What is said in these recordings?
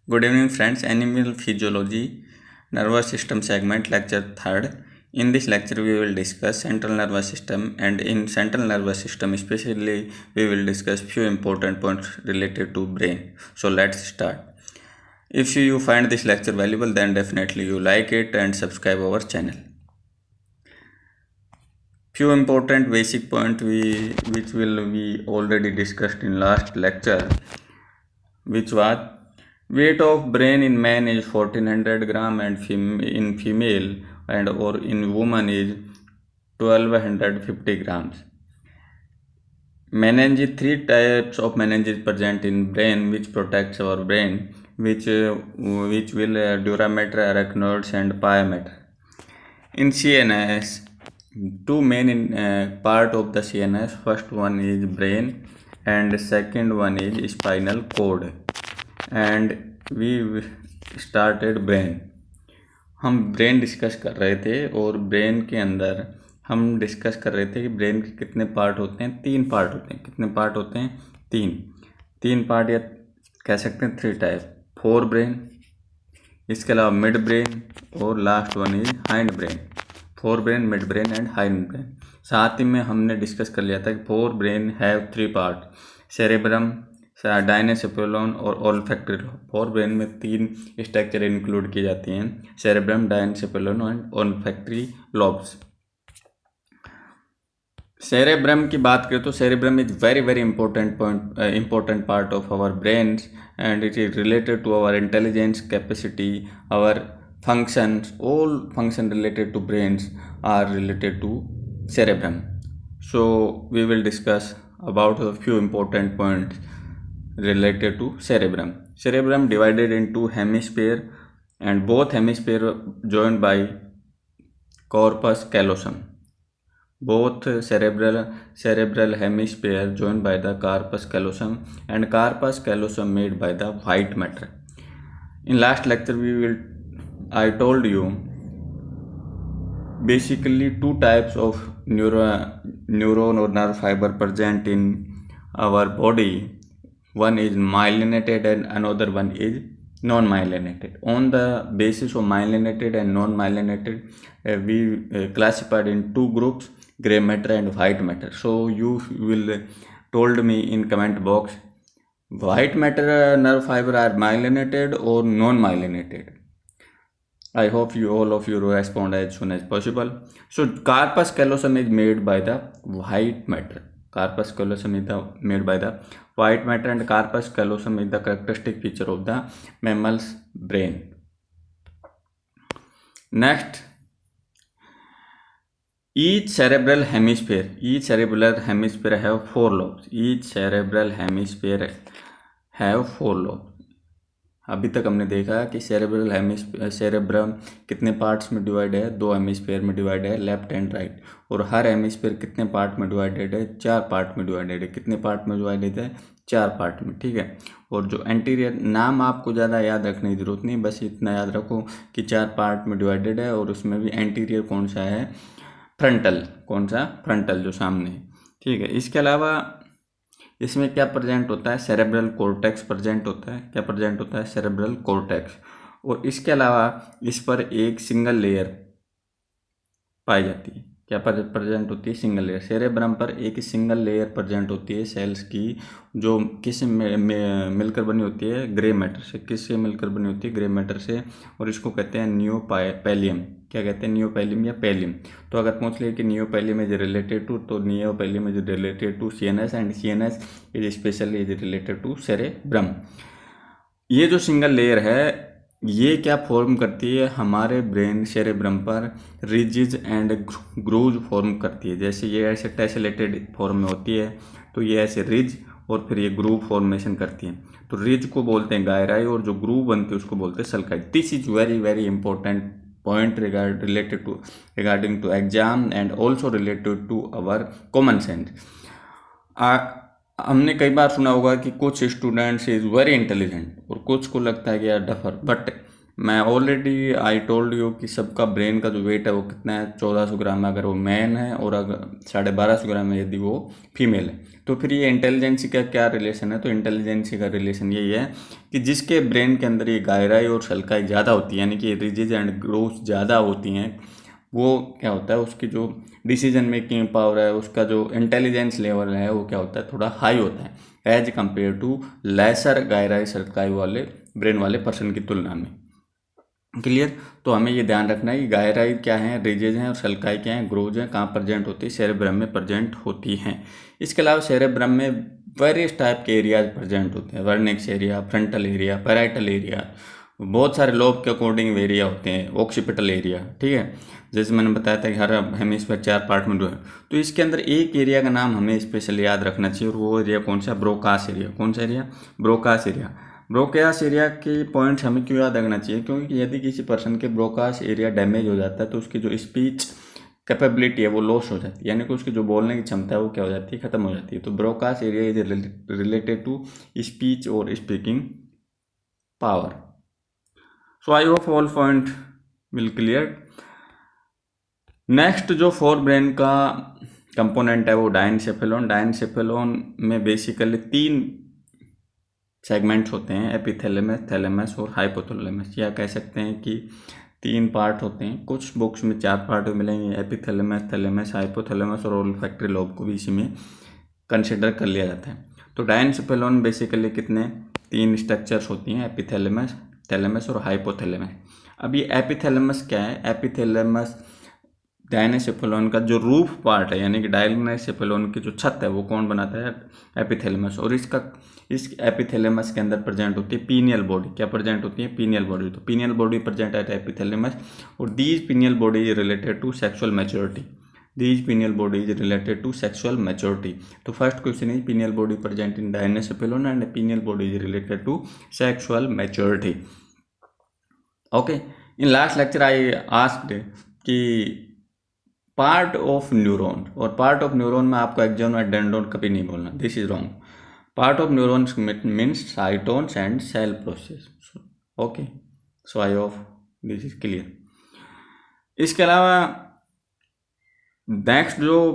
Good evening, friends. Animal Physiology, Nervous System segment, lecture 3rd. In this lecture, we will discuss central nervous system, and in central nervous system, especially, we will discuss few important points related to brain. So let's start. If you find this lecture valuable, then definitely you like it and subscribe our channel. Few important basic points which will be already discussed in last lecture, which was weight of brain in man is 1400 gram and in female and or in woman is 1250 grams. Meninges, three types of meninges present in brain which protects our brain, which will durameter, arachnoids and pyometer. In CNS, two main part of the CNS. First one is brain and second one is spinal cord. And we started brain. हम brain discuss कर रहे थे और brain के अंदर हम discuss कर रहे थे कि ब्रेन के कितने पार्ट होते हैं। 3 पार्ट होते हैं। कितने पार्ट होते हैं? 3 पार्ट, या कह सकते हैं 3 टाइप। फोर ब्रेन, इसके अलावा मिड ब्रेन और last one is hindbrain. Forebrain, midbrain and hindbrain. साथ ही में हमने डिस्कस कर लिया था कि forebrain have 3 part, cerebrum, diencephalon और ओल्फैक्टरी लोब। फोर ब्रेन में 3 स्ट्रक्चर इंक्लूड की जाती हैं, cerebrum, diencephalon and olfactory lobes. Cerebrum की बात करें तो cerebrum is very important part of our brains and it is related to our intelligence capacity, our functions. All function related to brains are related to cerebrum. So we will discuss about a few important points related to cerebrum. Cerebrum divided into hemisphere and both hemisphere joined by corpus callosum. Both cerebral hemisphere joined by the corpus callosum and corpus callosum made by the white matter. In last lecture I told you basically 2 types of neuron or nerve fiber present in our body. One is myelinated and another one is non-myelinated. On the basis of myelinated and non-myelinated, we classified in 2 groups, gray matter and white matter. So you will told me in comment box, white matter nerve fiber are myelinated or non-myelinated. I hope all of you respond as soon as possible. So corpus callosum is made by the white matter. Corpus callosum is made by the white matter and corpus callosum is the characteristic feature of the mammal's brain. Next, each cerebral hemisphere have 4 lobes. Each cerebral hemisphere have 4 lobes. अभी तक हमने देखा कि cerebrum कितने parts में divide है? 2 hemisphere में divide है, लेफ्ट एंड राइट। और हर हेमिस्फीयर कितने पार्ट में डिवाइडेड है? 4 पार्ट में डिवाइडेड है। कितने पार्ट में डिवाइडेड है? 4 पार्ट में, ठीक है। और जो एंटीरियर, नाम आपको ज़्यादा याद रखने की ज़रूरत नहीं, बस इतना याद रखो कि 4 पार्ट में डिवाइडेड है और उसमें भी एंटीरियर कौन सा है? फ्रंटल। कौन सा? फ्रंटल, जो सामने है, ठीक है। इसके अलावा इसमें क्या प्रेजेंट होता है? सेरेब्रल कॉर्टेक्स प्रेजेंट होता है। क्या प्रेजेंट होता है? Cerebral cortex. और इसके अलावा इस पर एक सिंगल लेयर पाई जाती है। क्या प्रेजेंट होती है? Single layer. सेरेब्रम पर एक सिंगल लेयर प्रेजेंट होती है सेल्स की, जो किससे मिलकर बनी होती है? ग्रे मैटर से। किससे मिलकर बनी होती है? ग्रे मैटर से। और इसको कहते हैं नियोपैलियम। क्या कहते हैं? नियोपैलियम या पैलियम। तो अगर पूछ लिया कि नियोपैलियम इज रिलेटेड टू, तो neopallium is related to CNS and CNS is specially is related to cerebrum. ये जो सिंगल लेयर है, ये क्या फॉर्म करती है? हमारे ब्रेन सेरेब्रम पर रिजिज एंड ग्रूव फॉर्म करती है। जैसे ये ऐसे टेसलेटेड फॉर्म में होती है, तो ये ऐसे रिज और फिर ये ग्रूव फॉर्मेशन करती है। तो रिज को बोलते हैं गायराई और जो ग्रूव बनती है उसको बोलते हैं सल्काइड। This is very important point regarding to exam and also related to our common sense. हमने कई बार सुना होगा कि कुछ स्टूडेंट्स इज़ वेरी इंटेलिजेंट और कुछ को लगता है कि यार डफर, बट मैं ऑलरेडी आई टोल्ड यू कि सबका ब्रेन का जो वेट है वो कितना है, 1400 ग्राम है अगर वो मैन है, और अगर 1250 ग्राम है यदि वो फीमेल है। तो फिर ये इंटेलिजेंसी का क्या रिलेशन है? तो इंटेलिजेंसी का रिलेशन यही है कि जिसके ब्रेन के अंदर ये गहराई और सल्काई ज़्यादा होती है, यानी कि रिजेज एंड ग्रोथ ज़्यादा होती हैं, वो क्या होता है, उसकी जो डिसीजन मेकिंग पावर है, उसका जो इंटेलिजेंस लेवल है वो क्या होता है, थोड़ा हाई होता है एज कम्पेयर टू लेसर गहराई सल्काई वाले ब्रेन वाले पर्सन की तुलना में। क्लियर? तो हमें ये ध्यान रखना है कि गहराई क्या है, रिजेज हैं, और सल्काई क्या है, ग्रोज है, कहाँ प्रेजेंट होती है, सेरेब्रम में प्रेजेंट होती हैं। इसके अलावा सेरेब्रम में वेरियस टाइप के एरियाज प्रेजेंट होते हैं, Wernicke's area, frontal area, parietal area, बहुत सारे लोब के अकॉर्डिंग एरिया होते हैं, ऑक्सीपिटल एरिया, ठीक है। जैसे मैंने बताया था कि हर हेमिस्फीयर 4 पार्ट में जो है, तो इसके अंदर एक एरिया का नाम हमें स्पेशली याद रखना चाहिए, और वो एरिया कौन सा? Broca's area. कौन सा area? Broca's area. Broca's area के पॉइंट्स हमें क्यों याद रखना चाहिए? क्योंकि यदि किसी पर्सन के ब्रोकास एरिया डैमेज हो जाता है तो उसकी जो स्पीच कैपेबिलिटी है वो लॉस हो जाती है, यानी कि उसकी जो बोलने की क्षमता है वो क्या हो जाती है? खत्म हो जाती है। तो Broca's area is related to speech और speaking power. So I hope all point will clear. Next जो फोर ब्रेन का कंपोनेंट है वो डायनसेफेलॉन। डायनसेफेलॉन में बेसिकली 3 सेगमेंट्स होते हैं, एपिथैलेमस, थैलेमस और हाइपोथैलेमस, या कह सकते हैं कि 3 पार्ट होते हैं। कुछ बुक्स में 4 पार्ट मिलेंगे, एपिथैलेमस, थैलेमस, हाइपोथैलेमस, और ओल्फैक्टरी लोब को भी इसी में कंसिडर कर लिया जाता है। तो डायनसेफेलॉन बेसिकली कितने 3 स्ट्रक्चर्स होती हैं, एपिथैलेमस, थैलेमस और हाइपोथैलेमस। अब ये एपिथैलेमस क्या है? एपिथैलेमस डायनेसेफेलॉन का जो रूफ पार्ट है, यानी कि डायनेसेफेलॉन की जो छत है वो कौन बनाता है? एपिथैलेमस। और इस एपिथैलेमस के अंदर प्रेजेंट होती है पीनियल बॉडी। क्या प्रेजेंट होती है? Pineal body. तो pineal body present at epithalamus, और these pineal body is related to sexual maturity. These pineal body is related to sexual maturity. तो first question is pineal body present in diencephalon and pineal body is related to sexual maturity. Okay, in last lecture I asked कि part of neuron, और part of neuron में आपको axon और dendron कभी नहीं बोलना, this is wrong. Part of neurons means cytons and cell process. Okay, so I hope this is clear. इसके अलावा नेक्स्ट जो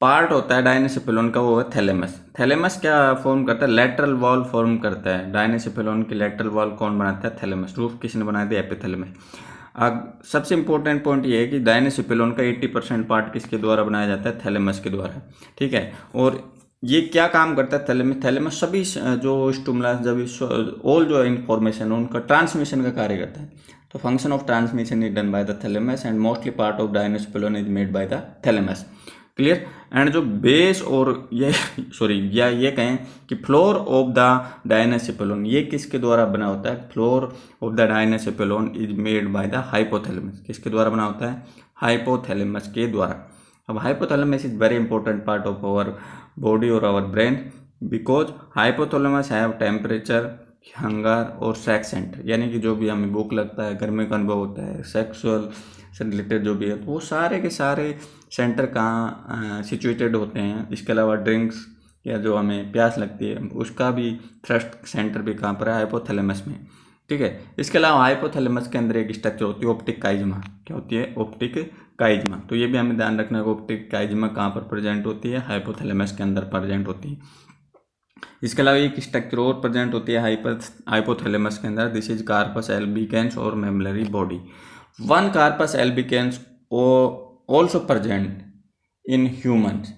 पार्ट होता है डायनेसेफेलॉन का वो है थैलेमस। थैलेमस क्या फॉर्म करता है? लेटरल वॉल फॉर्म करता है। डायनेसेफेलॉन की लेटरल वॉल कौन बनाता है? थैलेमस। रूफ किसने बनाया दिया? एपिथैलेमस। अब सबसे इंपॉर्टेंट पॉइंट ये है कि डायनेसेफेलॉन का 80% पार्ट किसके द्वारा बनाया जाता है? थैलेमस के द्वारा, ठीक है। और ये क्या काम करता है थैलेमस? थैलेमस सभी जो स्टिमुलस, जब ऑल जो इन्फॉर्मेशन है उनका ट्रांसमिशन का कार्य करता है। तो function of transmission is done by the thalamus and mostly part of diencephalon is made by the thalamus. Clear? And जो बेस और ये सॉरी या ये कहें कि फ्लोर ऑफ द डायनेसेफेलॉन ये किसके द्वारा बना होता है? Floor of the diencephalon is made by the hypothalamus. किसके द्वारा बना होता है? हाइपोथैलेमस के द्वारा। अब hypothalamus is very important part of our body और our brain, because hypothalamus have temperature, hunger और सेक्स सेंटर, यानी कि जो भी हमें भूख लगता है, गर्मी का अनुभव होता है, सेक्सुअल से रिलेटेड जो भी है, तो वो सारे के सारे सेंटर कहाँ सिचुएटेड होते हैं। इसके अलावा ड्रिंक्स या जो हमें प्यास लगती है उसका भी थ्रस्ट सेंटर भी कहाँ पर है? हाइपोथैलेमस में, ठीक है। इसके अलावा हाइपोथैलेमस के अंदर एक स्ट्रक्चर होती है ऑप्टिक काइज्मा। क्या होती है? ऑप्टिक काइज्मा। तो ये भी हमें ध्यान रखना है कि ऑप्टिक काइज्मा कहाँ पर प्रेजेंट होती है? हाइपोथैलेमस के अंदर प्रेजेंट होती है। इसके अलावा एक स्ट्रक्चर और प्रेजेंट होती है हाइपोथैलेमस के अंदर, दिस इज कार्पस एल्बिकेंस और mammillary body. One corpus albicans also present in humans.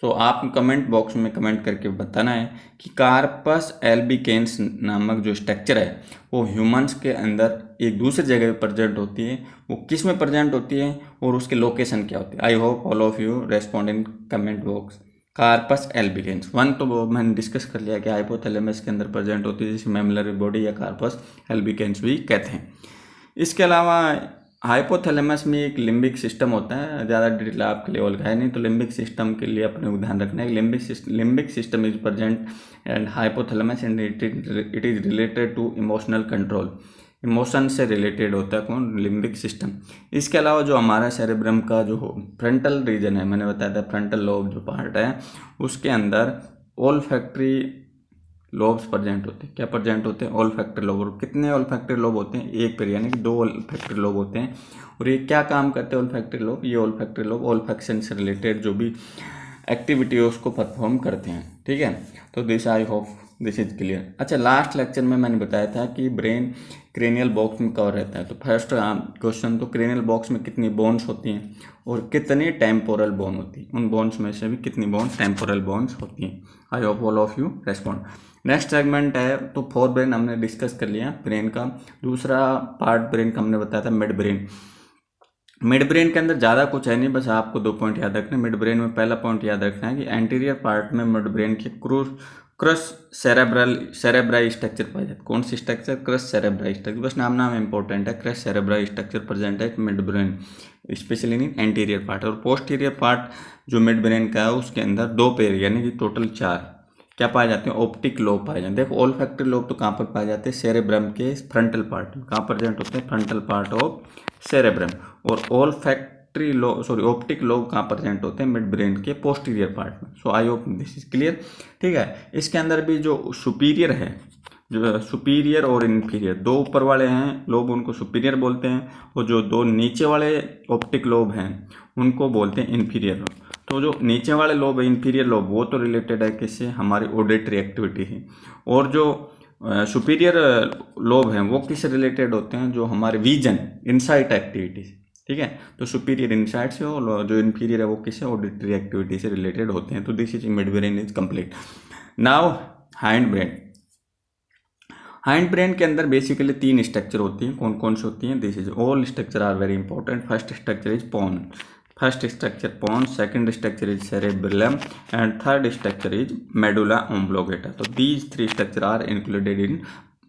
तो आप कमेंट बॉक्स में कमेंट करके बताना है कि कार्पस एल्बिकेंस नामक जो स्ट्रक्चर है वो ह्यूमंस के अंदर एक दूसरी जगह पे प्रेजेंट होती है, वो किस में प्रेजेंट होती है और उसके लोकेशन क्या होती है? I hope all of you respond in comment box. Corpus albicans one तो मैंने डिस्कस कर लिया कि हाइपोथैलेमस के अंदर प्रेजेंट होती है, जिसे मेमलरी बॉडी या कार्पस एल्बिकेंस भी कहते हैं। इसके अलावा हाइपोथैलेमस में एक लिम्बिक सिस्टम होता है, ज़्यादा डिटेल आपके लेवल का है नहीं, तो लिम्बिक सिस्टम के लिए अपने को ध्यान रखना है। Limbic system is present and hypothalamus and it is related to emotional control. Emotion से रिलेटेड होता है कौन? Limbic system. इसके अलावा जो हमारा सेरेब्रम का जो फ्रंटल रीजन है, मैंने बताया था फ्रंटल लोब जो पार्ट है उसके अंदर ओल्फैक्टरी लोब्स प्रेजेंट होते हैं। क्या प्रेजेंट होते हैं? Olfactory lobe. और कितने ओल्फैक्टरी लोब होते हैं? एक पेयर, यानी कि 2 ओल्फैक्टरी लोब होते हैं। और ये क्या काम करते हैं ओल्फैक्टरी लोब? ये ओल्फैक्टरी लोब ओल्फैक्शन से रिलेटेड जो भी एक्टिविटी है उसको परफॉर्म करते हैं। ठीक है, तो this I hope this is clear. अच्छा, लास्ट लेक्चर में मैंने बताया था कि ब्रेन क्रेनियल बॉक्स में कवर रहता है। तो फर्स्ट क्वेश्चन, तो क्रेनियल बॉक्स में कितनी बोन्स होती हैं और कितनी टेम्पोरल बोन होती है? उन बोन्स में से भी कितनी बोन टेम्पोरल बोन्स होती हैं? आई hope all of you respond. Next segment है, तो फोर ब्रेन हमने डिस्कस कर लिया। ब्रेन का दूसरा पार्ट ब्रेन का हमने बताया था मिड ब्रेन। मिड ब्रेन के अंदर ज़्यादा कुछ है नहीं, बस आपको 2 पॉइंट याद रखना है। मिड ब्रेन में पहला पॉइंट याद रखना है कि एंटीरियर पार्ट में मिड ब्रेन के क्रस सेरेब्राई स्ट्रक्चर पाया जाता है। कौन सी स्ट्रक्चर? क्रस सेरेब्राई स्ट्रक्चर, बस नाम इंपॉर्टेंट है। क्रस सेरेब्राई स्ट्रक्चर प्रेजेंट है mid brain, specially in anterior part. और पोस्टीरियर पार्ट जो मिड ब्रेन का है उसके अंदर 2 पेयर, यानी कि टोटल 4 क्या पाए जाते हैं? ऑप्टिक लोब पाए जाते हैं। देखो, ओल्फैक्टरी लोब तो कहाँ पर पाए जाते हैं? सेरेब्रम के फ्रंटल पार्ट में। कहाँ प्रेजेंट होते हैं? Frontal part of cerebrum. और olfactory lobe, sorry, optic lobe कहाँ प्रेजेंट होते हैं? मिड ब्रेन के पोस्टीरियर पार्ट में। So I hope this is clear. ठीक है, इसके अंदर भी जो सुपीरियर है, जो सुपीरियर और इन्फीरियर, 2 ऊपर वाले हैं लोब उनको सुपीरियर बोलते हैं, और जो 2 नीचे वाले ऑप्टिक लोब हैं उनको बोलते हैं इन्फीरियर लोब। तो जो नीचे वाले लोब है, इन्फीरियर लोब, वो तो रिलेटेड है किससे? हमारी ऑडिटरी एक्टिविटी है। और जो सुपीरियर लोब हैं वो किससे रिलेटेड होते हैं? जो हमारे विजन, इंसाइट एक्टिविटी से। ठीक है, तो सुपीरियर इंसाइट से, और जो इन्फीरियर है वो किससे? ऑडिटरी एक्टिविटी से रिलेटेड होते हैं। तो this is mid brain is complete. Now hind brain. Hind brain के अंदर बेसिकली 3 स्ट्रक्चर होती हैं। कौन कौन सी होती हैं? This is all structure are very important. First structure is pons, first structure pons, second structure is cerebellum, and third structure is medulla oblongata. तो these 3 structure are included in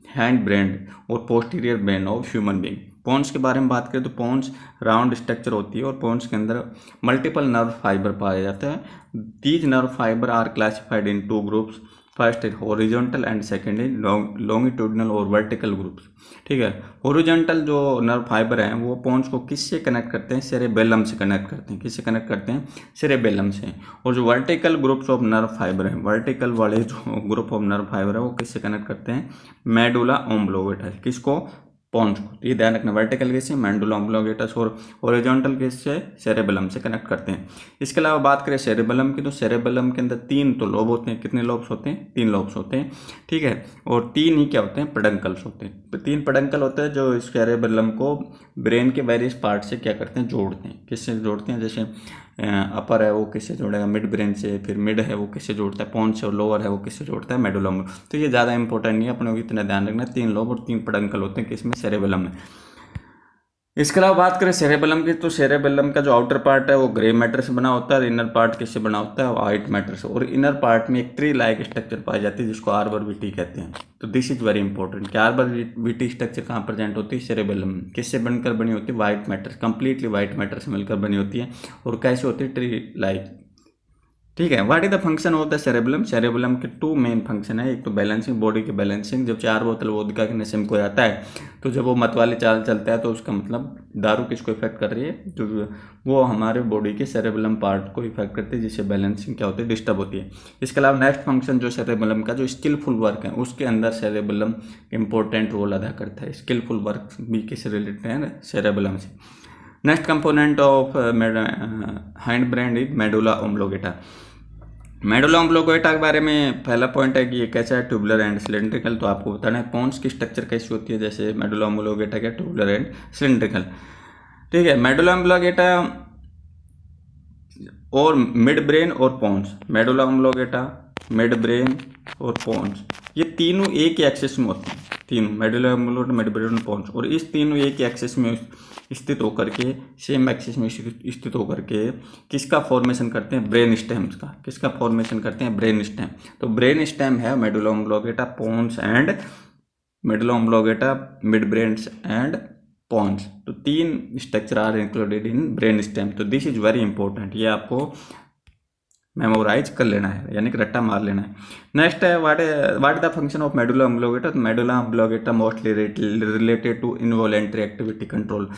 hindbrain और posterior brain of human being. Pons के बारे में बात करें तो पोन्स round structure होती है और पोन्स के अंदर मल्टीपल नर्व फाइबर पाए जाते हैं। These nerve fiber are classified in 2 groups. First is horizontal and second is longitudinal और वर्टिकल ग्रुप्स। ठीक है, हॉरिजॉन्टल जो नर्व फाइबर हैं वो पोन्स को किससे कनेक्ट करते हैं? सेरेबेलम से कनेक्ट करते हैं। किससे कनेक्ट करते हैं? सेरेबेलम से। और जो vertical groups of nerve fibre हैं, वर्टिकल वाले जो ग्रुप ऑफ नर्व फाइबर है वो किससे कनेक्ट करते हैं? मेडुला ओम्ब्लोगेटा। किसको? पोन्स को। तो ये ध्यान रखना, वर्टिकल किससे? मेडुला ओम्ब्लोगेटस, और हॉरिजॉन्टल किससे? सेरेबेलम से कनेक्ट करते हैं। इसके अलावा बात करें सेरेबेलम की, तो सेरेबेलम के अंदर 3 तो लोब होते हैं। कितने लोब्स होते हैं? 3 लोब्स होते हैं। ठीक है, और 3 ही क्या होते हैं? पेडंकल्स होते हैं। 3 पेडंकल होते हैं जो इस सेरेबेलम को ब्रेन के वेरियस पार्ट से क्या करते हैं? जोड़ते हैं। किससे जोड़ते हैं? जैसे अपर है वो किससे जोड़ेगा? मिड ब्रेन से। फिर मिड है वो किससे जोड़ता है? पोन्स से। और लोअर है वो किससे जोड़ता है? मेडुला। तो ये ज़्यादा इंपॉर्टेंट नहीं है, अपने को इतना ध्यान रखना है। 3 लोब और 3 पेडंकल होते हैं किसमें? सेरेबेलम में। इसके अलावा बात करें सेरेबेलम की, तो सेरेबेलम का जो आउटर पार्ट है वो ग्रे मैटर से बना होता है, और इनर पार्ट किससे बना होता है? व्हाइट मैटर से। और इनर पार्ट में एक ट्री लाइक स्ट्रक्चर पाई जाती है जिसको आर्बर-विटी कहते हैं। तो दिस इज वेरी इंपॉर्टेंट कि आर्बर-विटी स्ट्रक्चर कहाँ प्रेजेंट होती है? सेरेबेलम में। किससे बनकर बनी होती है? White matter, completely white matter से मिलकर बनी होती है। और कैसे होती है? Tree like. ठीक है, what is the function of the cerebellum? Cerebellum के 2 मेन फंक्शन है। एक तो बैलेंसिंग, बॉडी की बैलेंसिंग। जब 4 बोतल वोदका के नशे में कोई आता है तो जब वो मत वाली चाल चलता है तो उसका मतलब दारू किसको इफेक्ट कर रही है? तो वो हमारे बॉडी के सेरेबेलम पार्ट को इफेक्ट करती है, जिससे बैलेंसिंग क्या होती है? डिस्टर्ब होती है। इसके अलावा नेक्स्ट फंक्शन जो सेरेबेलम का जो स्किलफुल वर्क है उसके अंदर सेरेबेलम इंपॉर्टेंट रोल अदा करता है। स्किलफुल वर्क भी किससे रिलेटेड है? सेरेबेलम से। Next component of hindbrain is medulla oblongata. Medulla oblongata के बारे में पहला पॉइंट है कि ये कैसा है? Tubular and cylindrical. तो आपको बताना है पोन्स की स्ट्रक्चर कैसी होती है, जैसे मेडुला ओम्ब्लोगेटा क्या? Tubular and cylindrical. ठीक है, मेडुला ओम्ब्लोगेटा और मिड ब्रेन और पोन्स, मेडुला ओम्ब्लोगेटा, मिड ब्रेन और पोन्स, ये तीनों एक ही एक्सिस में होते हैं। तीनों मेडुला ओम्ब्लोगेटा, मिड ब्रेन और पोन्स, और इस तीनों एक ही एक्सिस में स्थित होकर के, सेम एक्सिस में स्थित होकर के किसका फॉर्मेशन करते हैं? ब्रेन स्टेम्स का। किसका फॉर्मेशन करते हैं? Brain stem. तो ब्रेन स्टेम है medulla oblongata, pons and medulla oblongata, midbrain and pons. तो 3 structure are included in brain stem. तो दिस इज वेरी इंपॉर्टेंट, ये आपको मेमोराइज कर लेना है, यानी कि रट्टा मार लेना है। नेक्स्ट है what the function of medulla oblongata. तो medulla oblongata mostly related to involuntary activity control.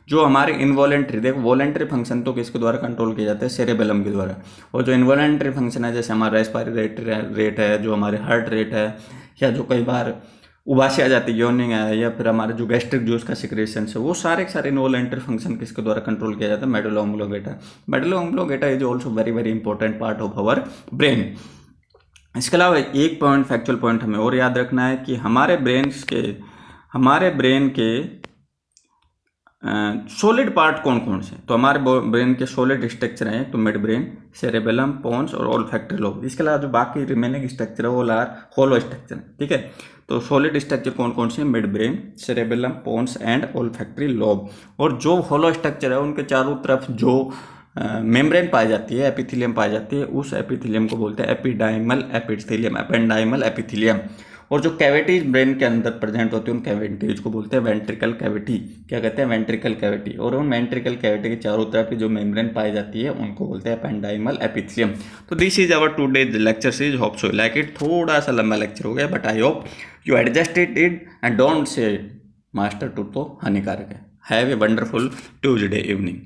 जो हमारे इनवॉलेंट्री, देखो वॉलेंट्री फंक्शन तो किसके द्वारा कंट्रोल किए जाते हैं, सेरेबेलम के द्वारा। और जो इनवॉलेंट्री फंक्शन है, जैसे हमारा रेस्पिरेटरी रेट है, जो हमारे हार्ट रेट है, या जो कई बार उबासी आ जाती है, यॉर्निंग है, या फिर हमारे जो गैस्ट्रिक जूस का सिक्रेशन है, वो सारे के सारे इनवॉलेंट्री फंक्शन किसके द्वारा कंट्रोल किया जाता है, medulla oblongata. Medulla oblongata is also very very important part of our brain. इसके अलावा एक पॉइंट, फैक्चुअल पॉइंट हमें और याद रखना है कि हमारे ब्रेन के सॉलिड पार्ट कौन कौन से। तो हमारे ब्रेन के सॉलिड स्ट्रक्चर हैं, तो मिड ब्रेन, सेरेबेलम, पोन्स और ओल्फैक्टरी लोब। इसके अलावा जो बाकी रिमेनिंग स्ट्रक्चर है वो होलो स्ट्रक्चर है, ठीक है। तो सॉलिड स्ट्रक्चर कौन कौन से, mid brain, cerebellum, pons and olfactory lobe. और जो होलो स्ट्रक्चर है उनके चारों तरफ जो मेम्ब्रेन पाई जाती है, एपिथेलियम पाई जाती है, उस एपिथेलियम को बोलते हैं एपिडाइमल एपिथेलियम, एपेंडाइमल एपिथेलियम। और जो कैविटीज ब्रेन के अंदर प्रेजेंट होती है, उन कैविटीज को बोलते हैं वेंट्रिकल कैविटी। क्या कहते हैं, वेंट्रिकल कैविटी। और उन वेंट्रिकल कैविटी के चारों तरफ की जो मेम्ब्रेन पाई जाती है उनको बोलते हैं एपेंडाइमल एपिथेलियम। तो this is our today's lecture series, hope so like it. थोड़ा सा लंबा लेक्चर हो गया, but I hope you adjusted it and don't say master टू तो हानिकारक है। Have a wonderful Tuesday evening.